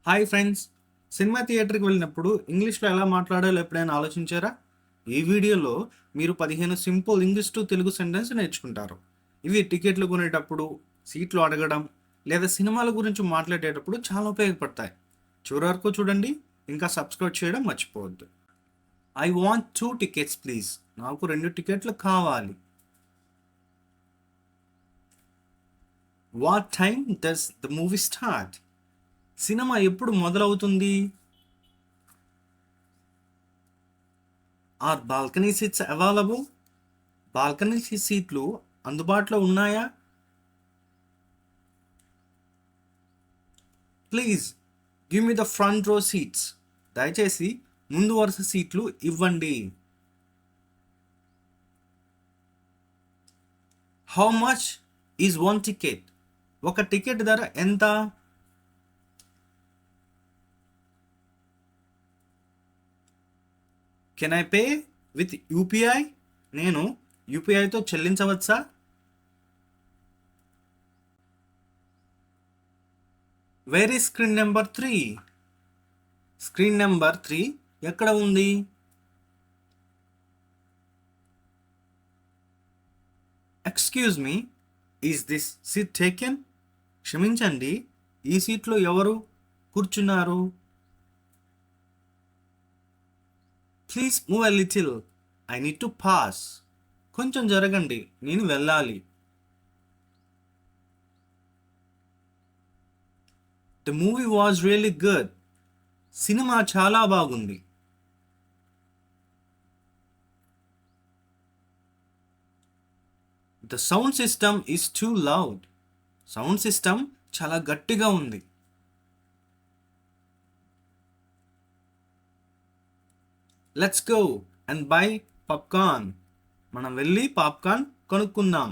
Hi friends, cinema థియేటర్కి వెళ్ళినప్పుడు ఇంగ్లీష్లో ఎలా మాట్లాడాలో ఎప్పుడైనా ఆలోచించారా? ఈ వీడియోలో మీరు 15 simple English to Telugu sentence నేర్చుకుంటారు. ఇవి టికెట్లు కొనేటప్పుడు, సీట్లు అడగడం లేదా సినిమాల గురించి మాట్లాడేటప్పుడు చాలా ఉపయోగపడతాయి. చివరి వరకు చూడండి, ఇంకా సబ్స్క్రైబ్ చేయడం మర్చిపోవద్దు. I want 2 tickets please. నాకు 2 టికెట్లు కావాలి. What time does the movie start? సినిమా ఎప్పుడు మొదలవుతుంది? Are balcony seats available? Balcony సీట్లు అందుబాటులో ఉన్నాయా? Please give me the front row seats. దయచేసి ముందు వరుస సీట్లు ఇవ్వండి. How much is one ticket? ఒక టికెట్ ధర ఎంత? Can I pay with UPI? నేను యూపీఐతో చెల్లించవచ్చా? Where is screen number 3? Screen number 3 ఎక్కడ ఉంది? Excuse me, is this seat taken? క్షమించండి, ఈ సీట్లో ఎవరు కూర్చున్నారు? Please move a little, I need to pass. కొంచెం జరగండి, నేను వెళ్ళాలి. The movie was really good. సినిమా చాలా బాగుంది. The sound system is too loud. Sound system చాలా గట్టిగా ఉంది. Let's go and buy popcorn. మనం వెళ్ళి పాప్కార్న్ కొనుక్కుందాం.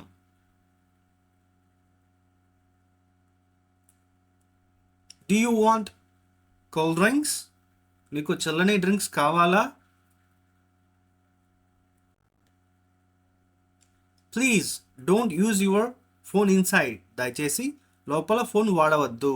Do you want cold drinks? నీకు చల్లని డ్రింక్స్ కావాలా? Please don't use your phone inside. దయచేసి లోపల ఫోన్ వాడవద్దు.